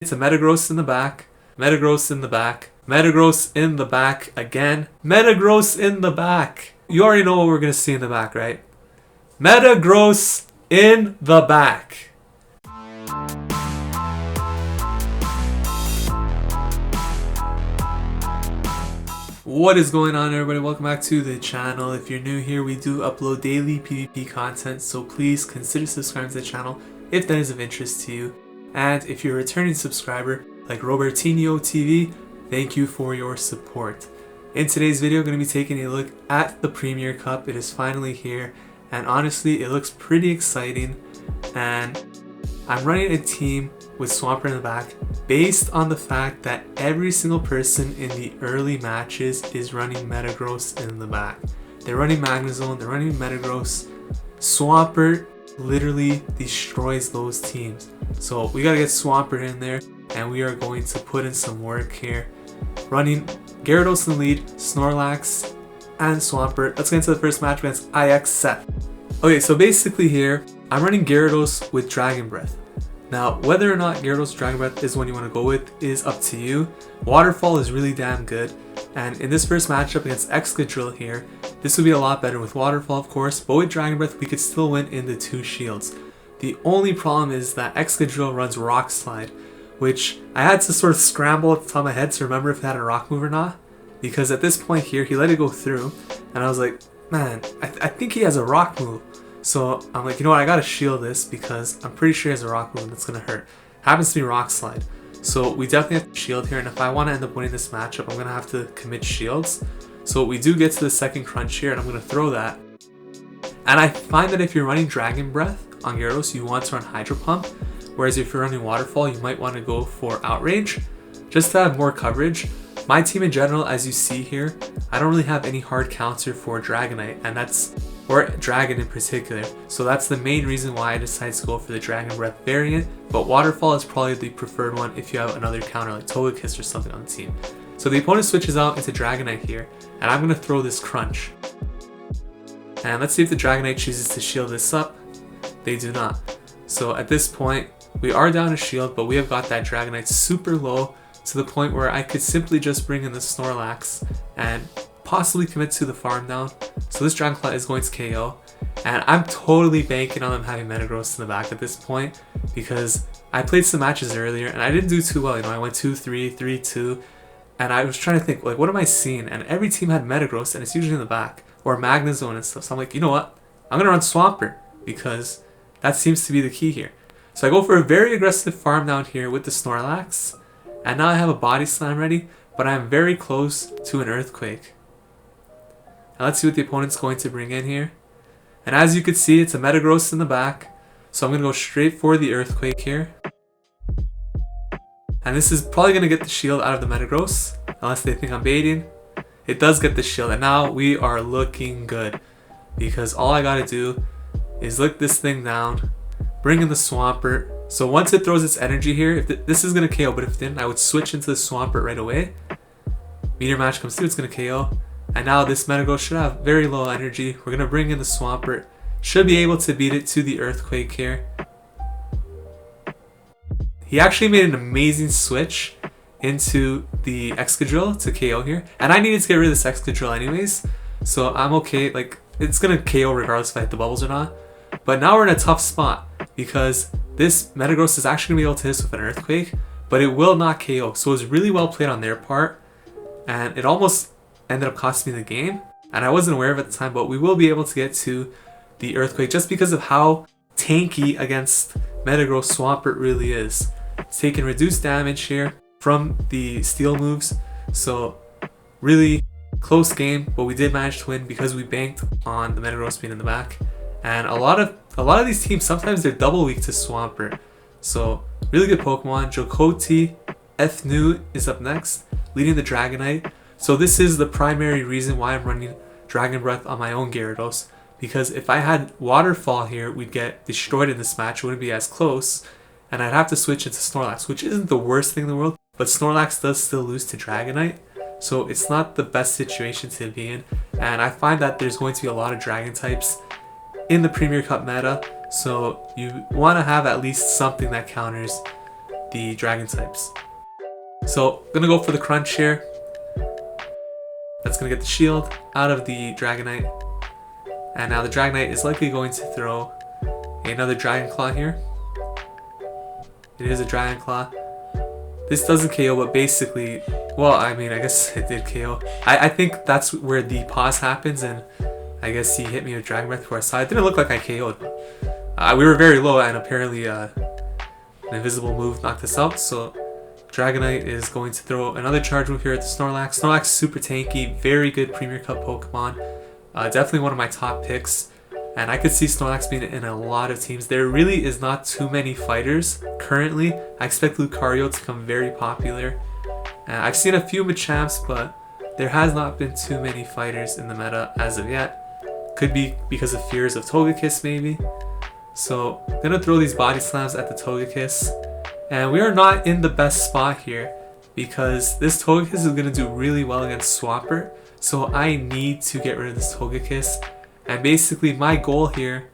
It's a Metagross in the back, Metagross in the back, Metagross in the back again, Metagross in the back. You already know what we're going to see in the back, right? Metagross in the back. What is going on, everybody? Welcome back to the channel. If you're new here, we do upload daily PvP content, so please consider subscribing to the channel if that is of interest to you. And if you're a returning subscriber like Robertinho TV, thank you for your support. In today's video, I'm going to be taking a look at the Premier Cup. It is finally here, and honestly, it looks pretty exciting. And I'm running a team with Swampert in the back based on the fact that every single person in the early matches is running Metagross in the back. They're running Magnezone, they're running Metagross. Swampert literally destroys those teams. So we gotta get Swampert in there, and we are going to put in some work here. Running Gyarados in the lead, Snorlax, and Swampert. Let's get into the first match against IX Seth. Okay, so basically here, I'm running Gyarados with Dragon Breath. Now, whether or not Gyarados Dragon Breath is one you want to go with is up to you. Waterfall is really damn good, and in this first matchup against Excadrill here, this would be a lot better with Waterfall, of course, but with Dragon Breath we could still win in the 2 shields. The only problem is that Excadrill runs Rock Slide, which I had to sort of scramble at the top of my head to remember if it had a Rock Move or not, because at this point here, he let it go through, and I was like, man, I think he has a Rock Move. So I'm like, you know what, I gotta shield this because I'm pretty sure he has a Rock Move that's gonna hurt. Happens to be Rock Slide. So we definitely have to shield here, and if I want to end up winning this matchup, I'm gonna have to commit shields. So we do get to the second crunch here, and I'm gonna throw that. And I find that if you're running Dragon Breath on Gyarados, you want to run Hydro Pump, whereas if you're running Waterfall, you might want to go for Outrage, just to have more coverage. My team in general, as you see here, I don't really have any hard counter for Dragonite, and or Dragon in particular. So that's the main reason why I decided to go for the Dragon Breath variant, but Waterfall is probably the preferred one if you have another counter like Togekiss or something on the team. So the opponent switches out into Dragonite here, and I'm going to throw this Crunch. And let's see if the Dragonite chooses to shield this up. They do not. So at this point, we are down a shield, but we have got that Dragonite super low to the point where I could simply just bring in the Snorlax and possibly commit to the farm down. So this Dragon Claw is going to KO, and I'm totally banking on them having Metagross in the back at this point because I played some matches earlier and I didn't do too well. You know, I went 2-3, 3-2, and I was trying to think, like, what am I seeing? And every team had Metagross, and it's usually in the back, or Magnezone and stuff. So I'm like, you know what? I'm gonna run Swampert because that seems to be the key here. So I go for a very aggressive farm down here with the Snorlax, and now I have a Body Slam ready, but I'm very close to an Earthquake. Now let's see what the opponent's going to bring in here. And as you can see, it's a Metagross in the back. So I'm going to go straight for the Earthquake here. And this is probably going to get the shield out of the Metagross, unless they think I'm baiting. It does get the shield, and now we are looking good. Because all I got to do is lick this thing down, bring in the Swampert. So once it throws its energy here, if this is going to KO, but if it didn't, I would switch into the Swampert right away. Meteor Match comes through, it's going to KO. And now this Metagross should have very low energy. We're going to bring in the Swampert. Should be able to beat it to the Earthquake here. He actually made an amazing switch into the Excadrill to KO here. And I needed to get rid of this Excadrill anyways. So I'm okay. Like, it's going to KO regardless if I hit the bubbles or not. But now we're in a tough spot because this Metagross is actually going to be able to hit us with an Earthquake, but it will not KO. So it was really well played on their part. And it almost ended up costing me the game, and I wasn't aware of it at the time, but we will be able to get to the Earthquake just because of how tanky against Metagross Swampert really is. It's taking reduced damage here from the steel moves, so really close game, but we did manage to win because we banked on the Metagross being in the back. And a lot of these teams, sometimes they're double weak to Swampert, so really good Pokemon. Jokoti Fnu is up next, leading the Dragonite. So this is the primary reason why I'm running Dragon Breath on my own Gyarados, because if I had Waterfall here, we'd get destroyed in this match, it wouldn't be as close, and I'd have to switch into Snorlax, which isn't the worst thing in the world, but Snorlax does still lose to Dragonite, so it's not the best situation to be in, and I find that there's going to be a lot of Dragon types in the Premier Cup meta, so you want to have at least something that counters the dragon types. So I'm gonna go for the crunch here. That's gonna get the shield out of the Dragonite. And now the Dragonite is likely going to throw another Dragon Claw here. It is a Dragon Claw. This doesn't KO, but basically, well, I mean, I guess it did KO. I think that's where the pause happens, and I guess he hit me with Dragon Breath before I saw it. It didn't look like I KO'd. We were very low, and apparently an invisible move knocked us out. So Dragonite is going to throw another charge move here at the Snorlax. Snorlax is super tanky, very good Premier Cup Pokemon. Definitely one of my top picks. And I could see Snorlax being in a lot of teams. There really is not too many fighters currently. I expect Lucario to become very popular. I've seen a few Machamps, but there has not been too many fighters in the meta as of yet. Could be because of fears of Togekiss maybe. So I'm going to throw these body slams at the Togekiss. And we are not in the best spot here because this Togekiss is going to do really well against Swampert. So I need to get rid of this Togekiss. And basically my goal here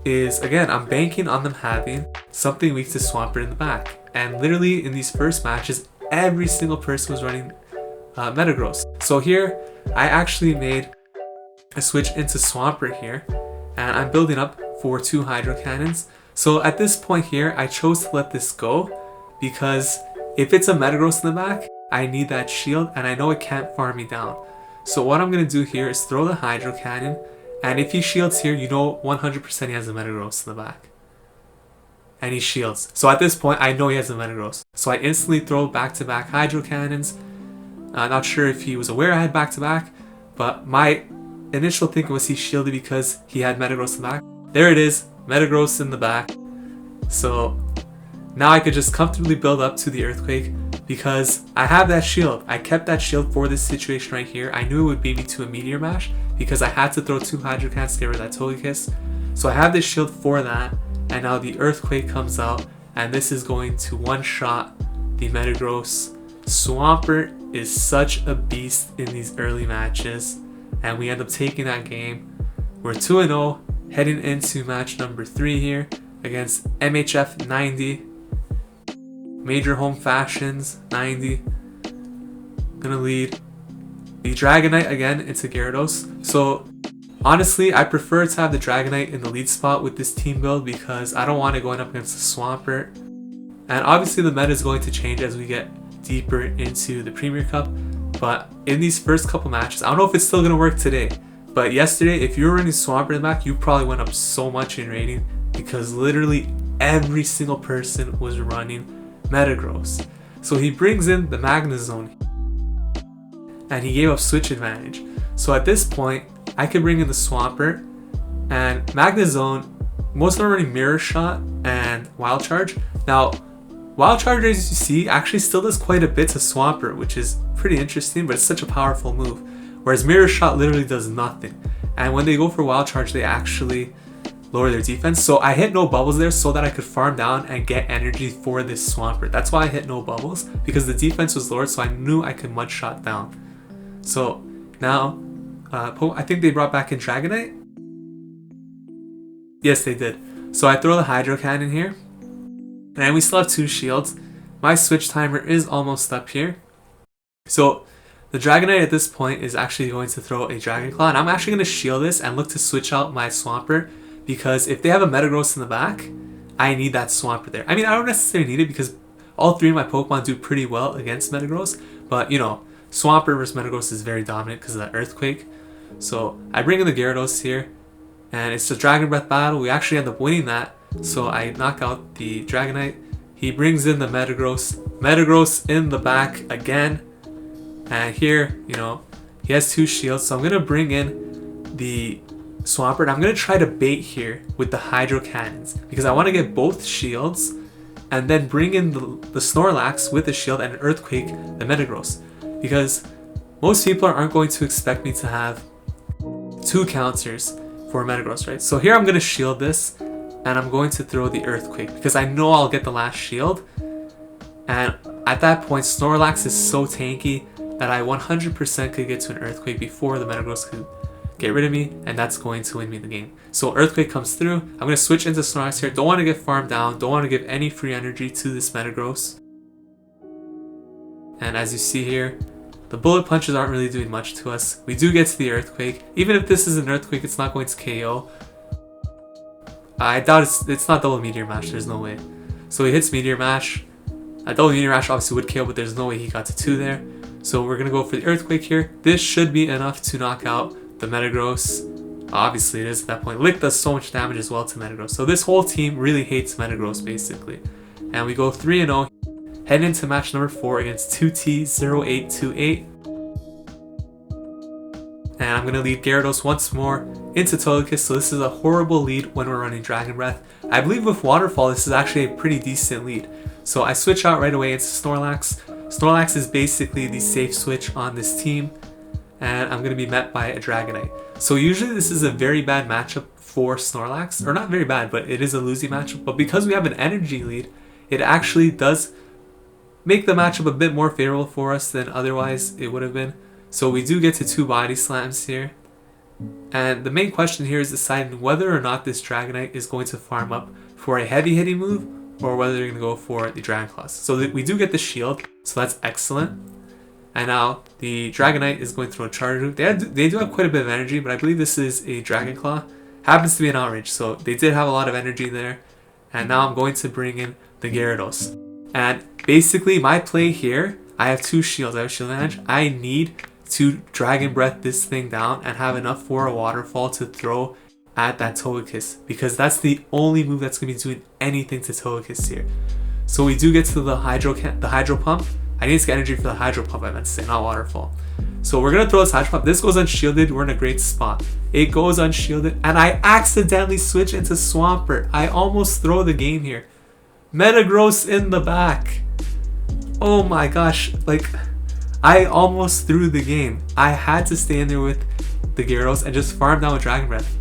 is, again, I'm banking on them having something weak to Swampert in the back. And literally in these first matches, every single person was running Metagross. So here, I actually made a switch into Swampert here. And I'm building up for 2 Hydro Cannons. So at this point here, I chose to let this go because if it's a Metagross in the back, I need that shield and I know it can't farm me down. So what I'm going to do here is throw the Hydro Cannon, and if he shields here, you know 100% he has a Metagross in the back. And he shields. So at this point, I know he has a Metagross. So I instantly throw back-to-back Hydro Cannons. Not sure if he was aware I had back-to-back, but my initial thinking was he shielded because he had Metagross in the back. There it is, Metagross in the back. So now I could just comfortably build up to the Earthquake because I have that shield. I kept that shield for this situation right here. I knew it would beat me to a Meteor Mash because I had to throw 2 Hydro Cannons to get rid of that Togekiss. So I have this shield for that, and now the Earthquake comes out, and this is going to one-shot the Metagross. Swampert is such a beast in these early matches, and we end up taking that game. We're 2-0, heading into match number 3 here against MHF 90. Major Home Fashions 90. Gonna lead the Dragonite again into Gyarados. So honestly, I prefer to have the Dragonite in the lead spot with this team build because I don't want it going up against the Swampert. And obviously the meta is going to change as we get deeper into the Premier Cup. But in these first couple matches, I don't know if it's still gonna work today, but yesterday, if you were running Swampert in the back, you probably went up so much in rating because literally every single person was running Metagross. So he brings in the Magnezone and he gave up switch advantage. So at this point, I could bring in the Swampert and Magnezone. Most of them are running Mirror Shot and Wild Charge. Now, Wild Charge, as you see, actually still does quite a bit to Swampert, which is pretty interesting, but it's such a powerful move. Whereas Mirror Shot literally does nothing. And when they go for Wild Charge, they actually lower their defense. So I hit no bubbles there so that I could farm down and get energy for this Swampert. That's why I hit no bubbles, because the defense was lowered, so I knew I could mud shot down. So now, I think they brought back in Dragonite. Yes, they did. So I throw the Hydro Cannon here. And we still have 2 shields. My switch timer is almost up here. So the Dragonite at this point is actually going to throw a Dragon Claw. And I'm actually going to shield this and look to switch out my Swampert. Because if they have a Metagross in the back, I need that Swampert there. I mean, I don't necessarily need it because all 3 of my Pokemon do pretty well against Metagross. But, you know, Swampert versus Metagross is very dominant because of that Earthquake. So I bring in the Gyarados here. And it's a Dragon Breath battle. We actually end up winning that. So I knock out the Dragonite. He brings in the Metagross. Metagross in the back again. And here, you know, he has 2 shields. So I'm going to bring in the Swampert. I'm going to try to bait here with the Hydro Cannons because I want to get both shields and then bring in the Snorlax with the shield and Earthquake the Metagross, because most people aren't going to expect me to have 2 counters for Metagross, right? So here I'm going to shield this and I'm going to throw the Earthquake because I know I'll get the last shield, and at that point Snorlax is so tanky that I 100% could get to an Earthquake before the Metagross could get rid of me, and that's going to win me the game. So Earthquake comes through. I'm going to switch into Snorlax here. Don't want to get farmed down. Don't want to give any free energy to this Metagross. And as you see here, the bullet punches aren't really doing much to us. We do get to the Earthquake. Even if this is an Earthquake, it's not going to KO. I doubt it's not double Meteor Mash. There's no way. So he hits Meteor Mash. A double Meteor Mash obviously would KO, but there's no way he got to 2 there. So we're going to go for the Earthquake here. This should be enough to knock out the Metagross. Obviously it is at that point. Lick does so much damage as well to Metagross. So this whole team really hates Metagross basically. And we go 3-0. Head into match number 4 against 2T0828. And I'm going to lead Gyarados once more into Togekiss. So this is a horrible lead when we're running Dragon Breath. I believe with Waterfall this is actually a pretty decent lead. So I switch out right away into Snorlax. Snorlax is basically the safe switch on this team. And I'm going to be met by a Dragonite. So usually this is a very bad matchup for Snorlax. Or not very bad, but it is a losing matchup. But because we have an energy lead, it actually does make the matchup a bit more favorable for us than otherwise it would have been. So we do get to 2 body slams here. And the main question here is deciding whether or not this Dragonite is going to farm up for a heavy hitting move or whether they're going to go for the Dragon Claws. So we do get the shield, so that's excellent. And now the Dragonite is going through a charge move. They do have quite a bit of energy, but I believe this is a Dragon Claw. Happens to be an Outrage, so they did have a lot of energy there. And now I'm going to bring in the Gyarados. And basically my play here, I have 2 shields. I have shield advantage. I need to Dragon Breath this thing down and have enough for a Waterfall to throw at that Togekiss, because that's the only move that's going to be doing anything to Togekiss here. So we do get to the Hydro Pump. I need to get energy for the Hydro Pump, I meant to say, not Waterfall. So we're going to throw this Hydro Pump. This goes unshielded. We're in a great spot. It goes unshielded, and I accidentally switch into Swampert. I almost throw the game here. Metagross in the back. Oh my gosh, like, I almost threw the game. I had to stay in there with the Gyarados and just farm down with Dragon Breath,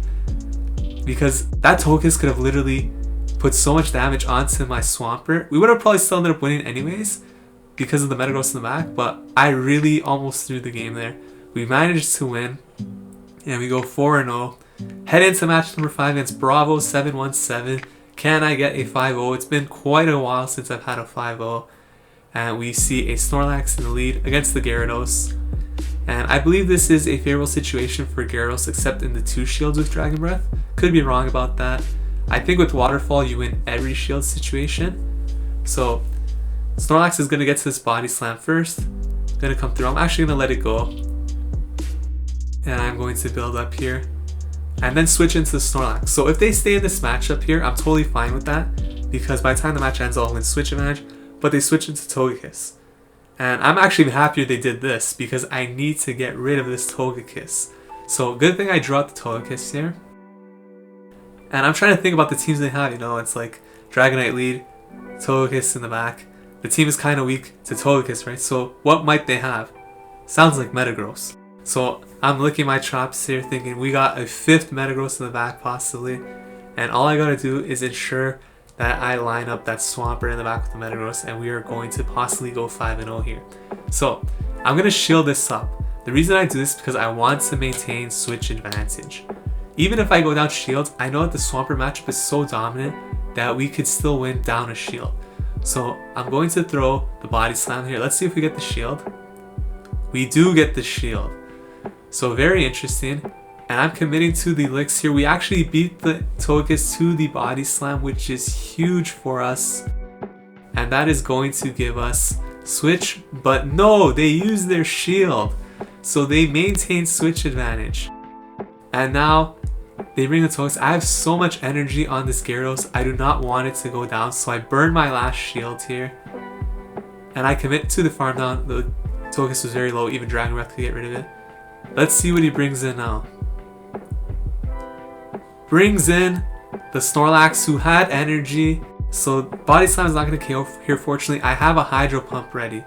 because that Togekiss could have literally put so much damage onto my Swampert. We would have probably still ended up winning anyways because of the Metagross in the back, but I really almost threw the game there. We managed to win, and we go 4-0. Head into match number 5 against Bravo 717. Can I get a 5-0? It's been quite a while since I've had a 5-0. And we see a Snorlax in the lead against the Gyarados. And I believe this is a favorable situation for Gyarados, except in the 2 shields with Dragon Breath. Could be wrong about that. I think with Waterfall you win every shield situation. So Snorlax is going to get to this Body Slam first. Going to come through. I'm actually going to let it go. And I'm going to build up here. And then switch into the Snorlax. So if they stay in this matchup here, I'm totally fine with that, because by the time the match ends I'll win switch advantage. But they switch into Togekiss. And I'm actually happier they did this, because I need to get rid of this Togekiss. So good thing I drew out the Togekiss here. And I'm trying to think about the teams they have, you know, it's like Dragonite lead, Togekiss in the back. The team is kind of weak to Togekiss, right? So what might they have? Sounds like Metagross. So I'm licking my chops here thinking we got a 5th Metagross in the back possibly. And all I gotta do is ensure that I line up that Swampert in the back with the Metagross, and we are going to possibly go 5-0 here. So I'm gonna shield this up. The reason I do this is because I want to maintain switch advantage. Even if I go down shields, I know that the Swampert matchup is so dominant that we could still win down a shield. So I'm going to throw the Body Slam here. Let's see if we get the shield. We do get the shield. So very interesting. And I'm committing to the licks here. We actually beat the Togekiss to the Body Slam, which is huge for us. And that is going to give us switch. But no, they use their shield. So they maintain switch advantage. And now they bring the Togekiss. I have so much energy on this Gyarados. I do not want it to go down. So I burn my last shield here. And I commit to the farm down. The Togekiss was very low. Even Dragon Breath could get rid of it. Let's see what he brings in now. Brings in the Snorlax, who had energy. So Body Slam is not going to KO here, fortunately. I have a Hydro Pump ready.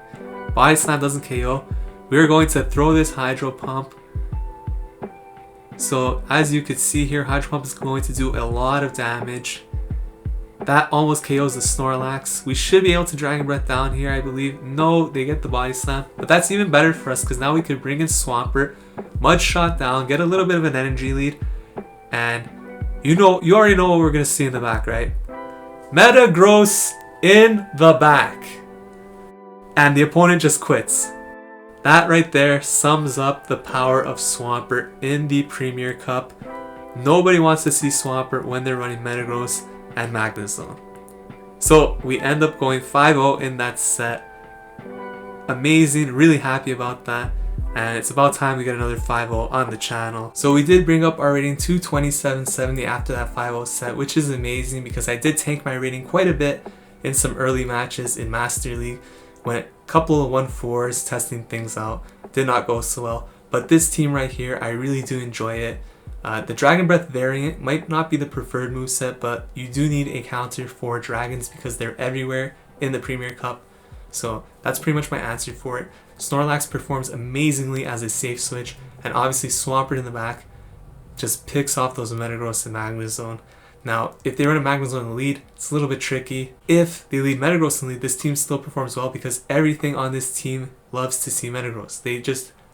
Body Slam doesn't KO. We're going to throw this Hydro Pump. So as you can see here, Hydro Pump is going to do a lot of damage. That almost KOs the Snorlax. We should be able to Dragon Breath down here, I believe. No, they get the Body Slam. But that's even better for us, because now we could bring in Swampert, Mud Shot down, get a little bit of an energy lead, and you already know what we're gonna see in the back, right? Metagross in the back. And the opponent just quits. That right there sums up the power of Swampert in the Premier Cup. Nobody wants to see Swampert when they're running Metagross and Magnezone. So we end up going 5-0 in that set. Amazing, really happy about that. And it's about time we get another 5-0 on the channel. So we did bring up our rating to 2770 after that 5-0 set, which is amazing because I did tank my rating quite a bit in some early matches in Master League. Went a couple of 1-4s testing things out. Did not go so well. But this team right here, I really do enjoy it. The Dragon Breath variant might not be the preferred moveset, but you do need a counter for dragons because they're everywhere in the Premier Cup. So that's pretty much my answer for it. Snorlax performs amazingly as a safe switch, and obviously Swampert in the back just picks off those Metagross and Magnezone. Now, if they run a Magnezone in the lead, it's a little bit tricky. If they lead Metagross in the lead, this team still performs well because everything on this team loves to see Metagross.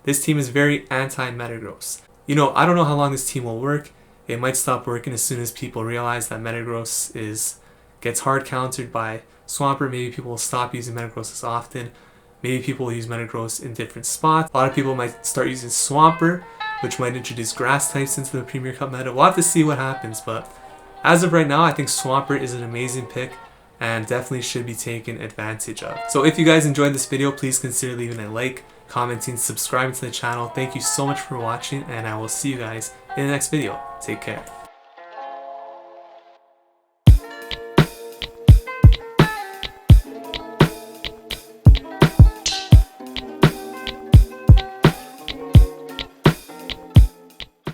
This team is very anti-Metagross. You know, I don't know how long this team will work. It might stop working as soon as people realize that Metagross gets hard countered by Swampert. Maybe people will stop using Metagross as often. Maybe people will use Metagross in different spots. A lot of people might start using Swampert, which might introduce grass types into the Premier Cup meta. We'll have to see what happens, but as of right now, I think Swampert is an amazing pick and definitely should be taken advantage of. So if you guys enjoyed this video, please consider leaving a like, commenting, subscribing to the channel. Thank you so much for watching, and I will see you guys in the next video. Take care.